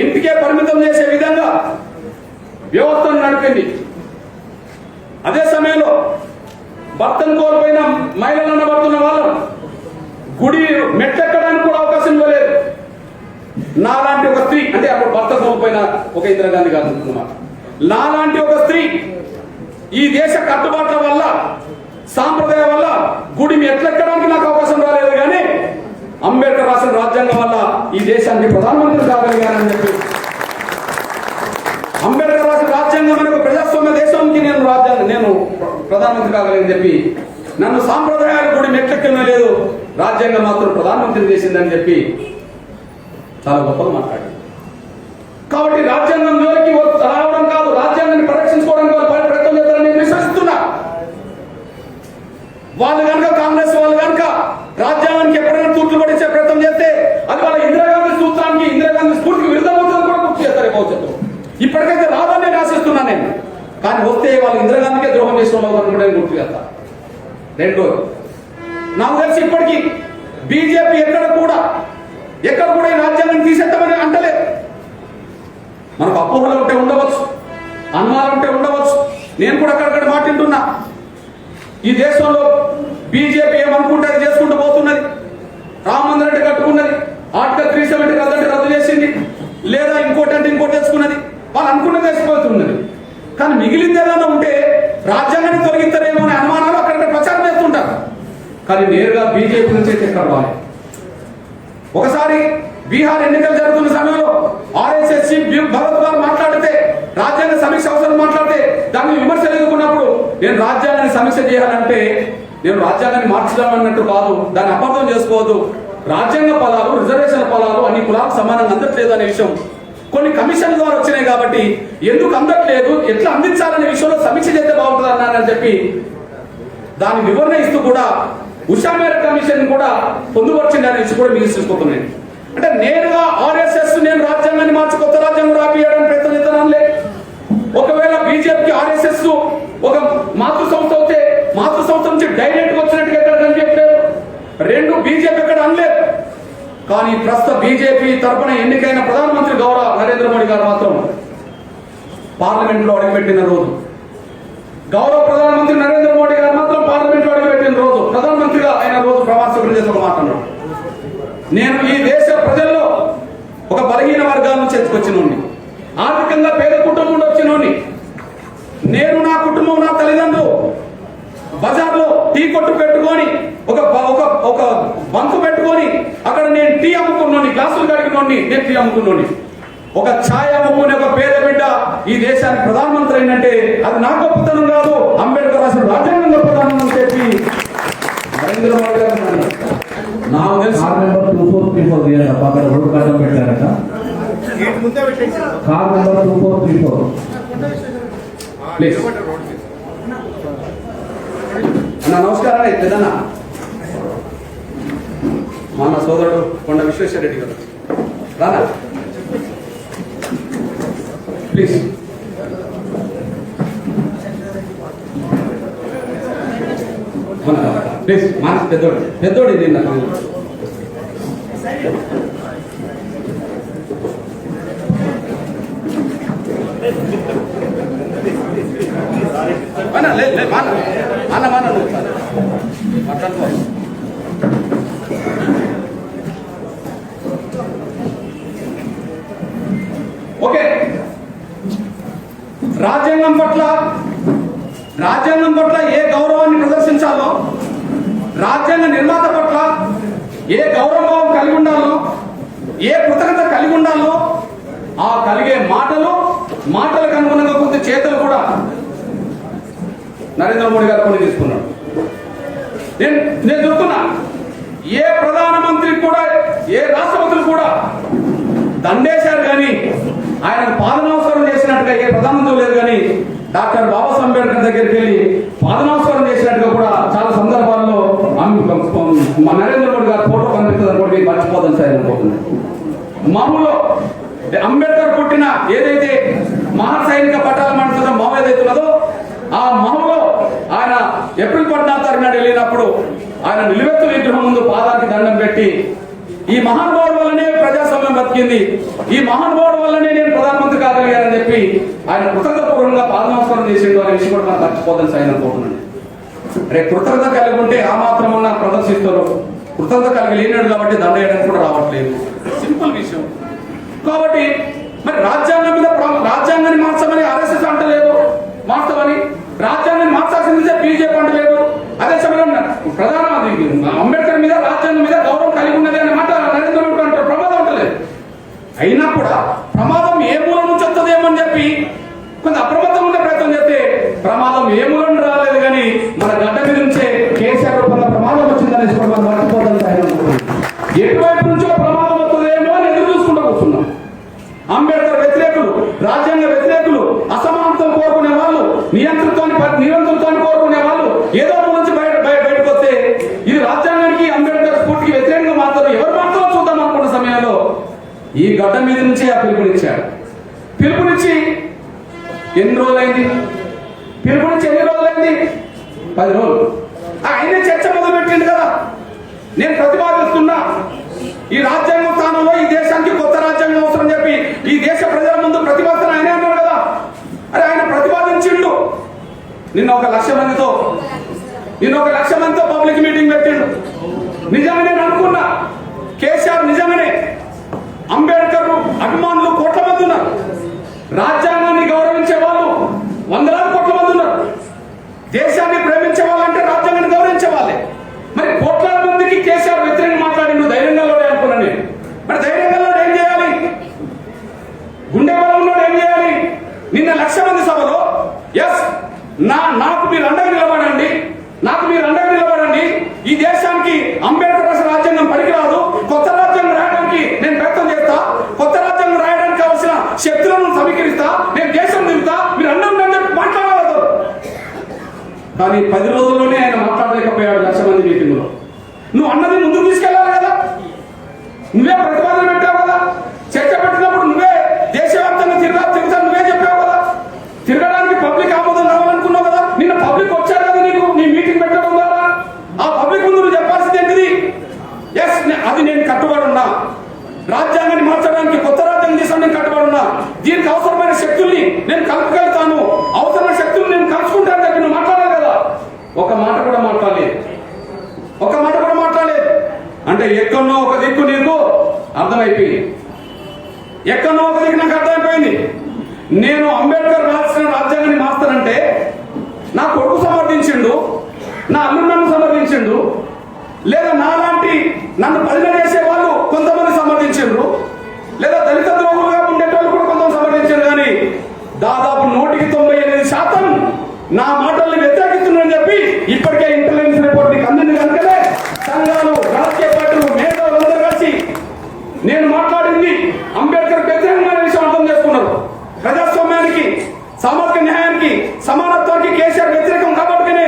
ఇంటికే పరిమితం చేసే విధంగా వ్యవస్థను నడిపింది. అదే సమయంలో భర్తను కోల్పోయిన మహిళలు అనబడుతున్న వాళ్ళు గుడి మెట్లెక్కడానికి కూడా అవకాశం ఇవ్వలేదు. నాలాంటి ఒక స్త్రీ, అంటే అప్పుడు భర్త కోల్పోయిన ఒక ఇందిరాగాంధీ గారు అనుకున్నమాట, నాలాంటి ఒక స్త్రీ ఈ దేశ కట్టుబాట్ల వల్ల సాంప్రదాయం వల్ల గుడి మెట్లెక్కడానికి నాకు అవకాశం రాలేదు, కానీ అంబేద్కర్ రాసిన రాజ్యాంగం వల్ల ఈ దేశానికి ప్రధానమంత్రి కాగలిగానని చెప్పి, అంబేద్కర్ రాసిన రాజ్యాంగం అనే ఒక ప్రజాస్వామ్య దేశానికి నేను ప్రధానమంత్రి కాగలని చెప్పి, నన్ను సాంప్రదాయాల గుడి మెట్లెక్కనే లేదు, రాజ్యాంగం మాత్రం ప్రధానమంత్రిని చేసిందని చెప్పి చాలా గొప్పగా మాట్లాడారు. కాబట్టి రాజ్యాంగం జోలికి రావడం కాదు, రాజ్యాంగాన్ని పరిరక్షించుకోవడానికి వాళ్ళు ప్రయత్నం చేస్తారని నేను విశ్వసిస్తున్నా. వాళ్ళు కనుక కాంగ్రెస్ వాళ్ళు కనుక రాజ్యాంగానికి ఎప్పుడైనా తూట్లు పడిచే ప్రయత్నం చేస్తే అది వాళ్ళ ఇందిరాగాంధీ సూత్రానికి, ఇందిరాగాంధీ స్ఫూర్తికి విరుద్ధమవుతుందని కూడా గుర్తు చేస్తారు భవిష్యత్తులో. ఇప్పటికైతే రాదని నేను ఆశిస్తున్నాను నేను, కానీ వస్తే వాళ్ళు ఇందిరాగాంధీకే ద్రోహం చేసిన వాళ్ళు కూడా గుర్తు చేస్తారు. రెండోది, నాకు తెలిసి ఇప్పటికీ బీజేపీ ఎక్కడ కూడా ఈ రాజ్యాంగాన్ని తీసేద్దామని అంటలేదు. మనకు అపోహలు ఉంటే ఉండవచ్చు, అనుమానాలు ఉంటే ఉండవచ్చు. నేను కూడా అక్కడక్కడ మాట్లాడుతున్నా, ఈ దేశంలో బీజేపీ ఏమనుకుంటే అది చేసుకుంటూ పోతున్నది. రామ మందిరం అంటే కట్టుకున్నది, ఆర్టికల్ 370 రద్దు చేసింది, లేదా ఇంకోటి అంటే ఇంకోటి తెచ్చుకున్నది, వాళ్ళు అనుకున్నది వేసిపోతున్నది. కానీ మిగిలింది ఏదైనా ఉంటే రాజ్యాంగాన్ని తొలగిస్తారేమో అనే అనుమానాలు అక్కడ ప్రచారం చేస్తుంటారు. కానీ నేరుగా బీజేపీ నుంచి అయితే ఎక్కడ రాలేదు. ఒకసారి బీహార్ ఎన్నికలు జరుగుతున్న సమయంలో ఆర్ఎస్ఎస్ చీఫ్ భగత్ గారు మాట్లాడితే, రాజ్యాంగ సమీక్ష అవసరం మాట్లాడితే దాన్ని విమర్శలు ఎదుర్కొన్నప్పుడు నేను రాజ్యాంగాన్ని సమీక్ష చేయాలంటే నేను రాజ్యాంగాన్ని మార్చడం అన్నట్టు కాదు, దాన్ని అపార్థం చేసుకోవద్దు. రాజ్యాంగ పదాలు, రిజర్వేషన్ పదాలు అన్ని కులాలకు సమానంగా అందట్లేదు అనే విషయం కొన్ని కమిషన్ ద్వారా వచ్చినాయి కాబట్టి ఎందుకు అందట్లేదు, ఎట్లా అందించాలనే విషయంలో సమీక్ష చేస్తే బాగుంటుంది అన్నారని చెప్పి దాని వివరణ ఇస్తూ కూడా ఉషా మేర కమిషన్ కూడా పొందుపరిచింది అనే విషయం కూడా మీకు తెలుసుకుంటున్నాను. అంటే నేరుగా ఆర్ఎస్ఎస్ నేను రాజ్యాంగాన్ని మార్చి కొత్త రాజ్యాంగం రాపియడానికి ప్రయత్నం చేస్తాను. ఒకవేళ బీజేపీకి ఆర్ఎస్ఎస్ ఒక మాతృ సంస్థ అయితే మాతృ సంస్థ నుంచి డైరెక్ట్ వచ్చినట్టుగా ఎక్కడ కనిపించలేదు. రెండు బీజేపీ ఎక్కడ అనలేదు. కానీ ప్రస్తుత బీజేపీ తరఫున ఎన్నికైన ప్రధానమంత్రి గౌరవ నరేంద్ర మోడీ గారు మాత్రం పార్లమెంట్ లో అడుగుపెట్టిన రోజు, గౌరవ ప్రధానమంత్రి నరేంద్ర మోడీ గారు మాత్రం పార్లమెంట్ లో అడుగుపెట్టిన రోజు, ప్రధానమంత్రిగా ఆయన రోజు ప్రమాణ స్వీకారం చేసి ఒక మాట్లాడారు, నేను ఈ దేశ ప్రజల్లో ఒక బలహీన వర్గాల నుంచి ఎత్తుకొచ్చినోడిని, ఆర్థికంగా పేద కుటుంబం నుండి వచ్చినోడిని, నేను నా కుటుంబం నా తల్లిదండ్రులు బజార్లో టీ కొట్టు పెట్టుకొని ఒక బంకు పెట్టుకొని అక్కడ నేను టీ అమ్ముకున్నాను, గ్లాసులు కడిగినోడిని, నేను టీ అమ్ముకున్నాను. ఒక ఛాయ్ అమ్ముకునే ఒక పేద బిడ్డ ఈ దేశానికి ప్రధానమంత్రి అయిందంటే అది నా గొప్పతనం కాదు, అంబేద్కర్ రాసిన రాజ్యాంగం గొప్పతనం అని చెప్పి నరేంద్ర మోడీ గారు నాకు తెలుసు. కార్ నెంబర్ 2434 అక్కడ రోడ్డు కట్టం పెట్టారట, కార్ నెంబర్ 2434 ప్లీజ్ అన్న. నమస్కారం పెద్దన్న, మా అన్న సోదరుడు కొండ విశ్వేశ్వర రెడ్డి గారు రానా ప్లీజ్. ప్లీజ్ మానస్ పెద్దోడు ఇది నాకు అన్న మాట్లాడుకో. ఓకే, రాజ్యాంగం పట్ల ఏ గౌరవాన్ని ప్రదర్శించాలో, రాజ్యాంగ నిర్మాత పట్ల ఏ గౌరవం కలిగి ఉండాలో, ఏ కృతజ్ఞత కలిగి ఉండాలో ఆ కలిగే మాటలకు అనుగుణంగా కొంత చేతలు కూడా నరేంద్ర మోడీ గారు కొన్ని తీసుకున్నాడు. నేను చెప్తున్నా, ఏ ప్రధానమంత్రి కూడా ఏ రాష్ట్రపతులు కూడా దండేశారు కానీ ఆయన పాదనమస్కారం చేసినట్టుగా ఏ ప్రధానమంత్రి లేదు. కానీ డాక్టర్ బాబాసాహెబ్ అంబేద్కర్ దగ్గరికి వెళ్ళి పాదనమస్కారం చేసినట్టుగా కూడా చాలా సందర్భాల్లో నరేంద్ర మోడీ గారు ఫోటో కనిపిస్తుంది అనుకోండి, మర్చిపోదని సార్ అనుకుంటున్నాను. మామూలు అంబేద్కర్ పుట్టిన ఏదైతే మహా సైనిక పట్టాల మండుతున్న మావ ఏదైతున్నదో ఆ మామూలు ఆయన ఏప్రిల్ 14 తారీఖున వెళ్ళినప్పుడు ఆయన నిలువెత్తు విగ్రహం ముందు పాదానికి దండం పెట్టి ఈ మహానుభావుల వల్లనే ప్రజాస్వామ్యం కాలం బతికింది. ఈ మహానుభావుడు వల్లనే నేను ప్రధానమంత్రి కాగలిగానని చెప్పి ఆయన కృతజ్ఞతాపూర్వకంగా పాదనమస్కారం చేసిండు అనే విషయం కూడా మనం మర్చిపోదని ఆయన అనుకుంటున్నాను. రేపు కృతజ్ఞత కలిగి ఉంటే ఆ మాత్రం ప్రదర్శిస్తారు. కృతజ్ఞత కలిగి లేనాడు కాబట్టి దండ వేయడానికి కూడా రావట్లేదు. సింపుల్ విషయం. కాబట్టి మరి రాజ్యాంగాన్ని మార్చమని ఆర్ఎస్ఎస్ అంటలేదు, మార్చమని రాజ్యాంగాన్ని మార్చాల్సిందే బీజేపీ అంటలేదు. అదే సమయంలో ప్రధానమంత్రి అంబేద్కర్ మీద రాజ్యాంగం మీద గౌరవం కలిగి ఉన్నది అనే మాట నరేంద్ర మోడీ అంటారు. ప్రమాదం అంటలేదు. అయినా కూడా ప్రమాదం ఏ మూల నుంచి వస్తుందేమని చెప్పి కొంత అప్రమత్తం ఉండే ప్రయత్నం చేస్తే ప్రమాదం ఏ మూల నుండి రాలేదు, కానీ మన గడ్డ మీద నుంచే కేసీఆర్ రూపంలో ప్రమాదం వచ్చిందనేసి కూడా మనం మర్చిపోతాం. ఎటువైపు నుంచో ప్రమాదం వస్తుందేమో అని ఎదురు చూసుకుంటూ కూర్చున్నాం. అంబేద్కర్ వ్యతిరేకులు, రాజ్యాంగ వ్యతిరేకులు, అసమానతలు కోరుకునే వాళ్ళు, నియంత్రణతోని కోరుకునే వాళ్ళు ఏదో నుంచి బయటకు వస్తే ఇది రాజ్యాంగానికి అంబేద్కర్ స్ఫూర్తికి వ్యతిరేకంగా మాత్రం ఎవరు మాత్రం చూద్దాం అనుకున్న సమయంలో ఈ గడ్డ మీద నుంచే ఆ పిలుపునిచ్చాడు. పిలుపునిచ్చి ఎన్ని రోజులైంది? పిలుపునిచ్చి ఎన్ని రోజులైంది? 10 రోజులు. ఆయనే చర్చ మొదలుపెట్టింది కదా. నేను ప్రతిపాదిస్తున్నా, ఈ రాజ్యాంగం స్థానంలో ఈ దేశానికి కొత్త రాజ్యాంగం అవసరం చెప్పి ఈ దేశ ప్రజల ముందు ప్రతిపాదన ఆయనే అన్నారు కదా. అరే ఆయన ప్రతిపాదించిండు. నిన్న ఒక 1,00,000 మందితో పబ్లిక్ మీటింగ్ పెట్టిండు. నిజంగా నేను అనుకున్నా కేసీఆర్ నిజంగానే అంబేద్కర్ అభిమానులు కోట్ల మంది ఉన్నారు. రాజ్యాంగాన్ని గౌరవించే వాళ్ళు వందలాది కోట్ల మంది ఉన్నారు. దేశాన్ని ప్రేమించే వాళ్ళంటే రాజ్యాంగాన్ని గౌరవించే వాళ్ళే. మరి కోట్లాది మందికి కేసీఆర్ వ్యతిరేకంగా మాట్లాడిండు. ధైర్యంగా అనుకున్నాను నేను. మరి ధైర్యంగా ఏం చేయాలి? గుండె బలం ఉన్నాడు ఏం చేయాలి? నిన్న 1,00,000 మంది సభలో నాకు మీరు అండగా నిలబడండి, నాకు మీరు అండగా నిలబడండి, ఈ దేశానికి అంబేద్కర్ రాసిన రాజ్యాంగం పనికిరాదు, కొత్త రాజ్యాంగం రాయడానికి నేను ప్రయత్నం చేస్తా, కొత్త రాజ్యాంగం రాయడానికి కావాల్సిన శక్తులను సమీకరిస్తా, నేను దేశం నిలుపుతా, మీరు అందరూ మాట్లాడగలరు. కానీ 10 రోజుల్లోనే ఆయన మాట్లాడలేకపోయాడు 1,00,000 మంది మీటింగ్ లో. నువ్వు అన్నది ముందుకు తీసుకెళ్లాలి కదా. నువ్వే ప్రతిపాదన పెట్టావు కదా. చర్చ పెట్టినప్పుడు నువ్వే దేశవ్యాప్తంగా తిరుగుతా నువ్వే చెప్పావు కదా. తిరగడానికి పబ్లిక్ ఆమోదం రావాలనుకున్నావు కదా. నిన్న పబ్లిక్ వచ్చారు కదా నీకు, నీ మీటింగ్ పెట్టడం ద్వారా. ఆ పబ్లిక్ ముందు నువ్వు చెప్పాల్సింది ఏంటిది? అది నేను కట్టుబడి ఉన్నా, రాజ్యాంగాన్ని మార్చడానికి కొత్త రాజ్యాంగం తీసుకొని నేను కట్టుబడి ఉన్నా, దీనికి అవసరమైన శక్తుల్ని నేను కలుపుకెళ్తాను, అవసరమైన శక్తుల్ని నేను కలుసుకుంటాను చెప్పి నువ్వు మాట్లాడాలి కదా. ఒక మాట కూడా మాట్లాడలేదు. అంటే ఎక్కడో ఒక దిక్కు నీకు అర్థమైపోయింది. ఎక్కడో ఒక దిక్కు నాకు అర్థమైపోయింది. నేను అంబేద్కర్ రాసిన రాజ్యాంగాన్ని మార్స్తానంటే నా కొడుకు సమర్థించిండు, నా అల్లుడు నన్ను సమర్థించిండు, లేదా నాలాంటి నన్ను పరిణ చేసే వాళ్ళు కొంతమంది సమర్థించిండ్రు, లేదా దళిత ద్రోహులుగా ఉండేటోళ్ళు కూడా కొంతమంది సమర్థించారు. కానీ దాదాపు 98% నా మాటల్ని వ్యతిరేకిస్తున్నారని చెప్పి ఇప్పటికే ఇంటెలిజెన్స్ రిపోర్ట్ నీకు అందింది. కనుకనే సంఘాలు, రాజకీయ పార్టీలు, మేధావులు అందరూ కలిసి నేను మాట్లాడింది అంబేద్కర్ వ్యతిరేకమైన విషయం అర్థం చేసుకున్నారు. ప్రజాస్వామ్యానికి, సామాజిక న్యాయానికి, సమానత్వానికి కేసీఆర్ వ్యతిరేకం కాబట్టినే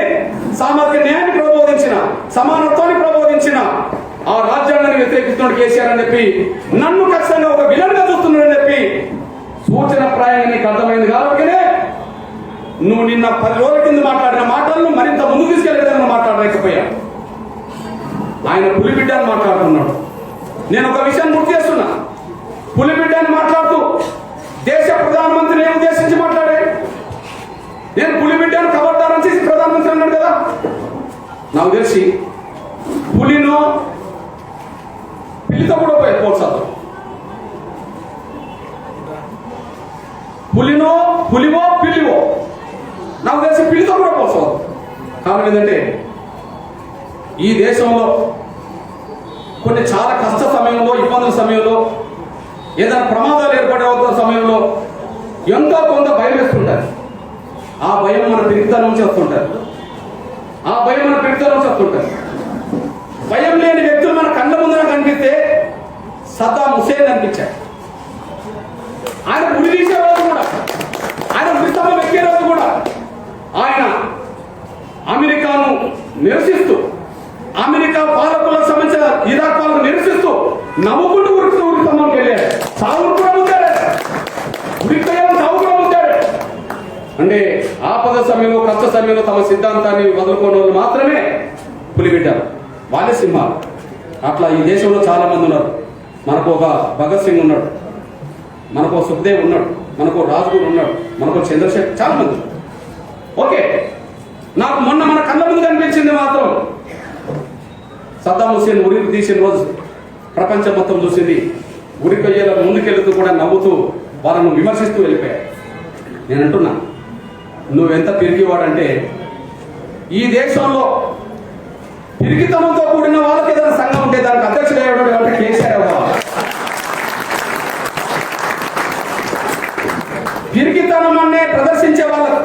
సామాజిక న్యాయాన్ని ప్రబోధించిన, సమానత్వాన్ని ప్రబోధించిన ఆ రాజ్యాంగాన్ని వ్యతిరేకిస్తున్నాడు కేసీఆర్ అని చెప్పి, నన్ను ఖచ్చితంగా ఒక విలన్ గా చూస్తున్నాడని చెప్పి సూచన ప్రాయంగా నీకు అర్థమైంది. కాబట్టినే నువ్వు నిన్న 10 రోజుల కింద మాట్లాడిన మాటలను మరింత ముందుకు తీసుకెళ్లే విధంగా మాట్లాడలేకపోయా. ఆయన పులిబిడ్డ అని మాట్లాడుతున్నాడు. నేను ఒక విషయం గుర్తు చేస్తున్నా. పులిబిడ్డ అని మాట్లాడుతూ దేశ ప్రధానమంత్రిని ఏం ఉద్దేశించి మాట్లాడాడు? నేను పులిబిడ్డను ఖబర్దారని చేసి ప్రధానమంత్రి అన్నాడు కదా. నాకు తెలిసి పులినో పిల్లితో కూడా పోల్చాలి. పులివో పిల్లివో నాకు తెలిసి పిల్లితో కూడా పోల్చాలి. కారణం ఏంటంటే ఈ దేశంలో కొన్ని చాలా కష్ట సమయంలో, ఇబ్బందుల సమయంలో, ఏదైనా ప్రమాదాలు ఏర్పడే సమయంలో ఎంతో కొంత భయం వేస్తుంటారు. ఆ భయం మన పిరికితనం చేస్తుంటారు. భయం లేని వ్యక్తులు మన కళ్ళ ముందున కనిపిస్తే సద్దాం హుసేన్ అనిపించాడు. ఆయన ఉరి తీసే రోజు కూడా, ఆయన ఉరిస్తంభం ఎక్కే రోజు కూడా ఆయన అమెరికాను నిరసిస్తూ, అమెరికా పాలకులకు సంబంధించిన ఇరాక్ పాలకు నిరసిస్తూ నవ్వుకుంటూ ఉరిస్తంభంకి వెళ్ళాడు. సాగు కూడా ముందాడు, ఉరిపోయాను సాగు కూడా ముందాడు. అంటే ఆపద సమయంలో, కష్ట సమయంలో తమ సిద్ధాంతాన్ని వదులుకోని వాళ్ళు మాత్రమే పులిబిడ్డారు, వాళ్ళే సింహాలు. అట్లా ఈ దేశంలో చాలా మంది ఉన్నారు. మనకు ఒక భగత్ సింగ్ ఉన్నాడు, మనకు ఒక సుఖ్దేవ్ ఉన్నాడు, మనకు రాజ్గురు ఉన్నాడు, మనకు చంద్రశేఖర్, చాలా మంది. ఓకే, నాకు మొన్న మన కళ్ళ ముందు కనిపించింది మాత్రం సద్దాం హుస్సేన్ ఉరికి తీసిన రోజు ప్రపంచం మొత్తం చూసింది. ఉరికి అయ్యేలా ముందుకెళ్తూ కూడా నవ్వుతూ వాళ్ళను విమర్శిస్తూ వెళ్ళిపోయాడు. నేను అంటున్నా, నువ్వెంత పిరికివాడంటే ఈ దేశంలో పిరికితనంతో కూడిన వాళ్ళకి ఏదైనా సంఘం ఉంటే దానికి అధ్యక్షుడు అయ్యేటువంటి కేసీఆర్ కావాలి. పిరికితనం అనే ప్రదర్శించే వాళ్ళకు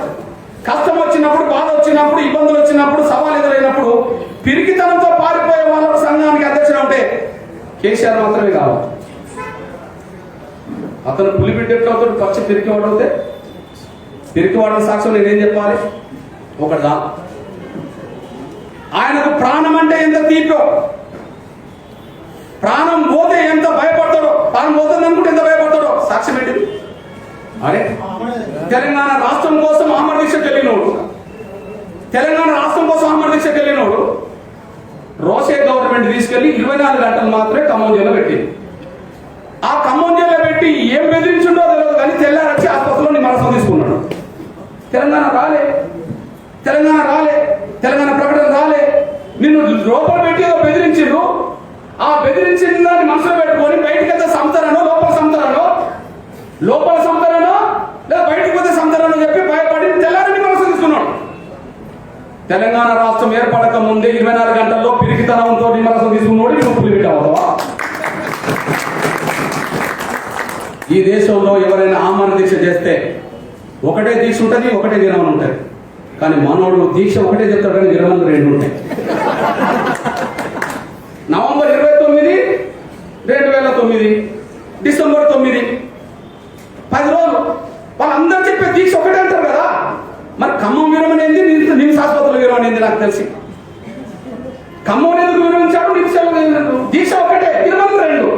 కష్టం వచ్చినప్పుడు, బాధ వచ్చినప్పుడు, ఇబ్బందులు వచ్చినప్పుడు, సవాలు ఎదురైనప్పుడు పిరికితనంతో పారిపోయే వాళ్ళకు సంఘానికి అధ్యక్షుడు ఉంటే కేసీఆర్ మాత్రమే కావాలి. అతను పులిబిడ్డ ఎట్లా అవుతాడు? పచ్చి పిరికివాడు అవుతే పిరికివాడిన సాక్ష్యం నేనేం చెప్పాలి? ఒకటిదా, ఆయనకు ప్రాణం అంటే ఎంత తీపో, ప్రాణం పోతే ఎంత భయపడతాడో, ప్రాణం పోతుంది అనుకుంటే ఎంత భయపడతాడో సాక్ష్యం ఏంటిది? అరే, తెలంగాణ రాష్ట్రం కోసం ఆమర దీక్షకు వెళ్ళినోడు, తెలంగాణ రాష్ట్రం కోసం ఆమర దీక్షకు వెళ్ళినోడు రోసే గవర్నమెంట్ తీసుకెళ్లి 24 గంటలు మాత్రమే ఖమ్మం జైల్లో పెట్టింది. ఆ ఖమ్మం జైల్లో పెట్టి ఏం బెదిరించిండో తెలియదు కానీ తెల్లారొచ్చి ఆసుపత్రిలో నిమ్మరసం తీసుకున్నాడు. తెలంగాణ రాలే, తెలంగాణ రాలే, తెలంగాణ ప్రకటన రాలే. నిన్ను లోపల పెట్టి ఏదో బెదిరించిండ్రు. ఆ బెదిరించిన దాన్ని మనసులో పెట్టుకొని బయటికి వెళ్తే సంతరనో, లోపల సంతరనో, లోపల సంతరనో లేదా బయటకు పోతే సంతరనో చెప్పి భయపడి తెల్లారి నిమ్మరసం తీసుకున్నాడు. తెలంగాణ రాష్ట్రం ఏర్పడక ముందే 24 గంటల్లో పిరికితనంతో నిమ్మరసం తీసుకున్నాడు. నువ్వు పులిబిడ్డ అవుతావా? ఈ దేశంలో ఎవరైనా ఆమరణ దీక్ష చేస్తే ఒకటే దీక్ష ఉంటుంది, ఒకటే విరమణ ఉంటుంది. కానీ మనోడు దీక్ష ఒకటే చెప్తాడు కానీ విరమణ 2 ఉంటాయి. నవంబర్ 29, 2009, డిసెంబర్ 9, 10 రోజులు వాళ్ళందరూ చెప్పే దీక్ష ఒకటే అంటారు కదా. మరి ఖమ్మం విరమణ ఏంది, నిమ్స్ ఆసుపత్రుల విరమణ ఏంది? నాకు తెలిసి ఖమ్మం ఎందుకు విరమించాడు, దీక్ష ఒకటే, విరమణ 2.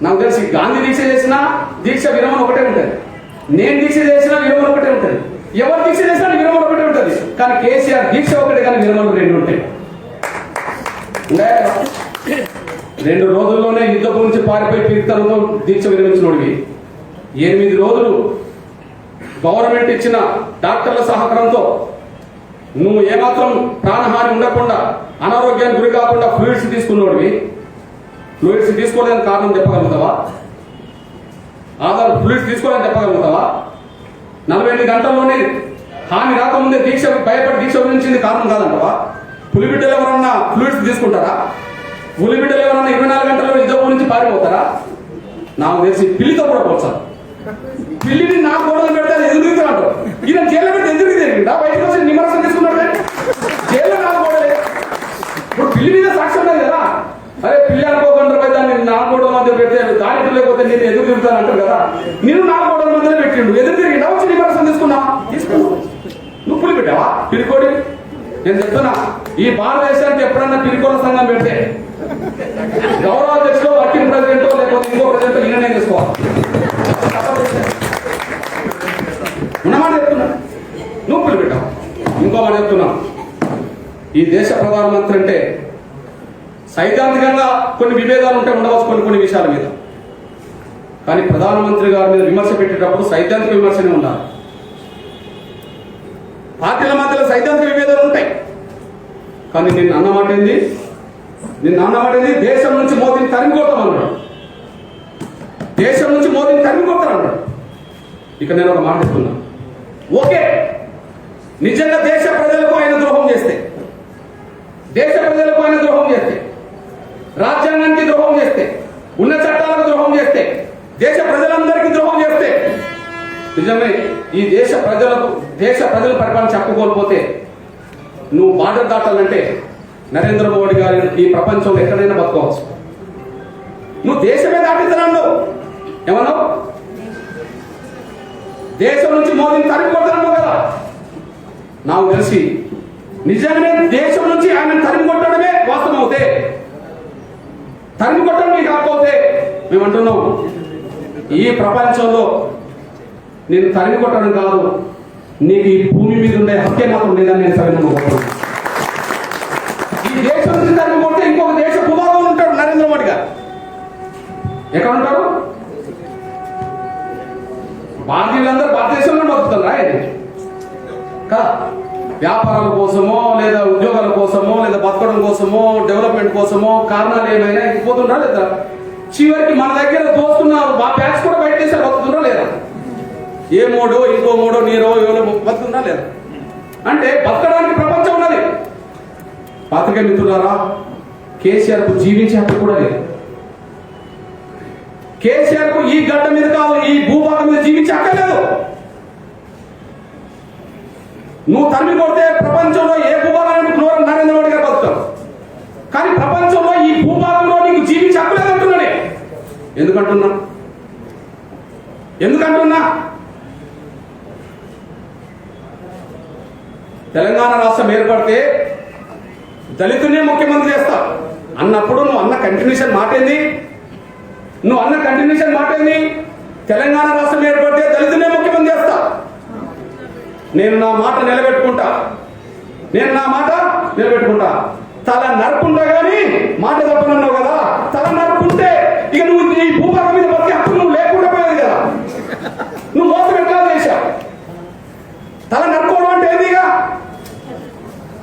నాకు తెలిసి గాంధీ దీక్ష చేసినా దీక్ష విరమణ ఒకటే ఉంటుంది, నేను దీక్ష చేసినా విరమణ ఒకటే ఉంటుంది, ఎవరు దీక్ష చేసినా విరమణ ఒకటే ఉంటుంది. కానీ కేసీఆర్ దీక్ష ఒకటే కానీ విరమణ 2 ఉంటాయి. 2 రోజుల్లోనే యుద్ధం గురించి పారిపోయి పిరికితనంతో దీక్ష విరమించినోడివి 8 రోజులు గవర్నమెంట్ ఇచ్చిన డాక్టర్ల సహకారంతో నువ్వు ఏమాత్రం ప్రాణహాని ఉండకుండా, అనారోగ్యానికి గురి కాకుండా ఫ్లూయిడ్స్ తీసుకున్నోడివి. ఫ్లూయిడ్స్ తీసుకోలేదని కారణం చెప్పగలుగుతావా? ఆధార్ ఫ్లూయిడ్స్ తీసుకోవాలని చెప్పగలుగుతావా? 48 గంటల్లోనే హాని రాకముందే దీక్ష భయపడి దీక్ష గురించింది కారణం కాదంటావా? పులిబిడ్డలు ఎవరన్నా ఫ్లూయిడ్స్ తీసుకుంటారా? పులిబిడ్డలు ఎవరన్నా 24 గంటల్లో యుద్ధం గురించి పారిపోతారా? నాకు తెలిసి పిల్లితో కూడా పోతారు. పిల్లిని నా గోడలు పెడితే అది ఎదురు తిరుగుతాడు. ఈయన జైల్లో పెడితే ఎదురు తిరిగిందా? బయటకు వచ్చి నిమ్మరసం తీసుకున్నాడు కానీ జైల్లో నా గోడలే. ఇప్పుడు పిల్లి మీద సాక్ష్యం లేదు కదా. అరే పిల్లి అనుకోకుండా పోయి దాన్ని నా గోడల మధ్య పెడితే దానికి లేకపోతే నేను ఎదురు తిరుగుతాను అంటారు కదా. నేను నా గోడల మధ్యలో పెట్టిండు, ఎదురు తిరిగిందా? వచ్చి నిమ్మరసం తీసుకున్నావా? తీసుకున్నావు. నువ్వు పులి పెట్టావా? పిరికోడి. నేను చెప్తున్నా, ఈ భారతదేశానికి ఎప్పుడన్నా పిరికోల సంఘం పెడితే గౌరవ అధ్యక్షులు, వర్కింగ్ ప్రెసిడెంట్ లేకపోతే ఇంకో ప్రెసిడెంట్ ఈయననే చేసుకోవాలి. ఉన్నమాట చెప్తున్నా, నువ్వు పులి పెట్టావు. ఇంకో మాట చెప్తున్నా, ఈ దేశ ప్రధానమంత్రి అంటే సైద్ధాంతికంగా కొన్ని విభేదాలు ఉంటే ఉండవచ్చు కొన్ని విషయాల మీద. కానీ ప్రధానమంత్రి గారి మీద విమర్శ పెట్టేటప్పుడు సైద్ధాంతిక విమర్శనే ఉండాలి. పార్టీల మధ్యలో సైద్ధాంతిక విభేదాలు ఉంటాయి. కానీ నిన్న అన్నమాట ఏంది? దేశం నుంచి మోదీని తరిమి కొడతామన్నాడు. దేశం నుంచి మోదీని తరిమి కొడతారన్నాడు. ఇక నేను ఒక మాట చెప్తున్నా, ఓకే, నిజంగా దేశ ప్రజలకు ఆయన ద్రోహం చేస్తే, రాజ్యాంగానికి ద్రోహం చేస్తే, ఉన్న చట్టాలకు ద్రోహం చేస్తే, దేశ ప్రజలందరికీ ద్రోహం చేస్తే, నిజమే ఈ దేశ ప్రజల పరిపాలన చెప్పుకోకపోతే నువ్వు బార్డర్ దాటాలంటే నరేంద్ర మోడీ గారి ఈ ప్రపంచంలో ఎక్కడైనా బతుకోవచ్చు. నువ్వు దేశమే దాటిస్తున్నావు. ఏమన్నావు? దేశం నుంచి మోదీని తరిమి కొడతాను కదా. నాకు తెలిసి నిజంగానే దేశం నుంచి ఆయన తరిమి కొట్టడమే వాస్తవం అవుతే, తరిమి కొట్టడం కాకపోతే మేము అంటున్నాం, ఈ ప్రపంచంలో నేను తరిమి కొట్టడం కాదు, నీకు ఈ భూమి మీద ఉండే హక్కే మాత్రం లేదని నేను సవినమ్మ. ఈ దేశం నుంచి తరిమి కొడితే ఇంకొక దేశ భూభాగం ఉంటాడు నరేంద్ర మోడీ గారు. వీళ్ళందరూ భారతదేశంలో బతుకుతారు రాయని కా వ్యాపారాల కోసమో లేదా ఉద్యోగాల కోసమో లేదా బతకడం కోసమో డెవలప్మెంట్ కోసమో కారణాలు ఏమైనా పోతుండ్రా లేదా చివరికి మన దగ్గర దోస్తున్నారు మా బ్యాగ్స్ కూడా బయట చేశారు బతుకుతుండ్రా లేదా ఏ మోడో ఇంకో మోడో నీరో ఎవరో బతుకుతుండ్రా లేదా అంటే బతకడానికి ప్రపంచం ఉన్నది. పాత్రికేయ మిత్రులారా, కేసీఆర్ కు జీవించే హక్కు కూడా లేదు. కేసీఆర్ కు ఈ గడ్డ మీద కాదు ఈ భూభాగం మీద జీవించే హక్కు లేదు. నువ్వు తరిమి కొడితే ప్రపంచంలో ఏ భూభాగానికి నరేంద్ర మోడీ గారు బతుకుతారు, కానీ ప్రపంచంలో ఈ భూభాగంలో నీకు జీవించే హక్కు లేదంటున్నానే. ఎందుకంటున్నా తెలంగాణ రాష్ట్రం ఏర్పడితే దళితునే ముఖ్యమంత్రి చేస్తా అన్నప్పుడు నువ్వు అన్న కంటిన్యూషన్ మాట ఏంది? తెలంగాణ రాష్ట్రం ఏర్పడితే దళితునే ముఖ్యమంత్రి చేస్తా, నేను నా మాట నిలబెట్టుకుంటా. తల నరుకుంటా గానీ మాట తప్పనన్నావు కదా. తల నరుకుంటే ఇక నువ్వు ఈ భూభాగం మీద బతికే హక్కు నువ్వు లేకుండా పోయేది కదా. నువ్వు మోసం ఎట్లా చేశావు? తల నరుకోవడం అంటే ఏదిగా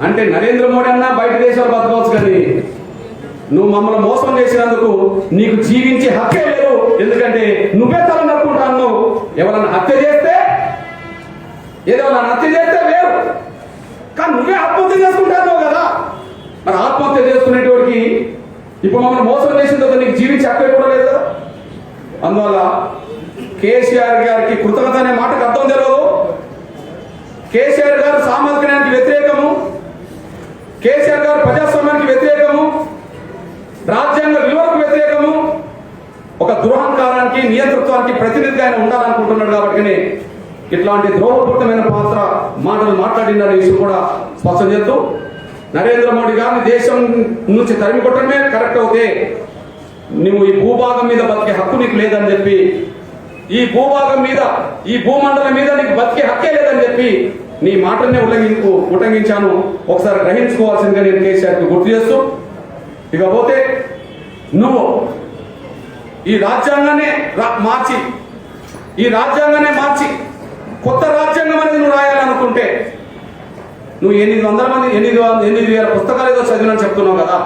అంటే నరేంద్ర మోడీ అన్నా బయట దేశాలు బతకవచ్చు, కానీ నువ్వు మమ్మల్ని మోసం చేసినందుకు నీకు జీవించే హక్కే లేదు. ఎందుకంటే నువ్వే తల నరుకుంటా అన్నావు. ఎవరన్నా హత్య చేస్తే వేరు, కానీ నువ్వే ఆత్మహత్య చేసుకుంటావు కదా. మరి ఆత్మహత్య చేసుకునేటోడికి ఇప్పుడు మమ్మల్ని మోసం చేసిందో నీకు జీవించే హక్కు కూడా లేదు కదా. అందువల్ల కేసీఆర్ గారికి కృతజ్ఞత అనే మాటకు అర్థం తెలియదు. కేసీఆర్ గారు సామాజికానికి వ్యతిరేకము, కేసీఆర్ గారు ప్రజాస్వామ్యానికి వ్యతిరేకము, రాజ్యాంగ విలువలకు వ్యతిరేకము, ఒక దురహంకారానికి నియంతృత్వానికి ప్రతినిధిగా ఆయన ఉండాలనుకుంటున్నాడు. కాబట్టి ఇట్లాంటి ద్రోహపూరితమైన మాటలు మాట్లాడిన విషయం కూడా స్పష్టం చేస్తూ, నరేంద్ర మోడీ గారిని దేశం నుంచి తరిమి కొట్టడమే కరెక్ట్ అవుతే నువ్వు ఈ భూభాగం మీద బతికే హక్కు నీకు లేదని చెప్పి, ఈ భూభాగం మీద ఈ భూమండలం మీద నీకు బతికే హక్కే లేదని చెప్పి నీ మాటనే ఉల్లంఘించాను. ఒకసారి గ్రహించుకోవాల్సిందిగా నేను కేసీఆర్కి గుర్తు చేస్తూ, ఇకపోతే నువ్వు ఈ రాజ్యాంగాన్ని మార్చి కొత్త రాజ్యాంగం అనేది నువ్వు రాయాలనుకుంటే నువ్వు 8,000 పుస్తకాలు ఏదో చదివినని చెప్తున్నావు కదా.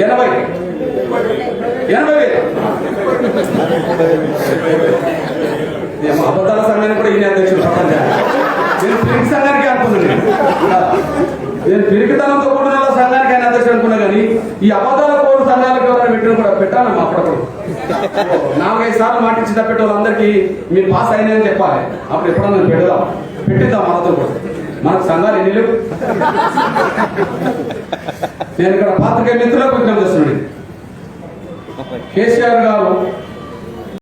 80,000 అబద్ధాల సంఘానికి కూడా ఈయన అధ్యక్షుడు. నేను పిరికి సంఘానికి అనుకున్నాను, నేను పిరికితనంతో కూడిన సంఘానికి ఆయన అధ్యక్షుడు అనుకున్నా. కానీ ఈ అబద్ధాల కోరు సంఘాలకు ఎవరైనా పెట్టిన కూడా పెట్టాలమ్మా. అప్పుడప్పుడు 4-5 సార్లు మాటించి తప్పెట్టే వాళ్ళందరికీ మీరు పాస్ అయినాయని చెప్పాలి. అప్పుడు ఎప్పుడన్నా పెట్టిద్దాం మనతో కూడా. మనకు సంఘాలు ఎన్ని లేవు. నేను ఇక్కడ పాత్రికేయ మిత్రులకు విజ్ఞప్తి చేస్తున్నాను. కేసీఆర్ గారు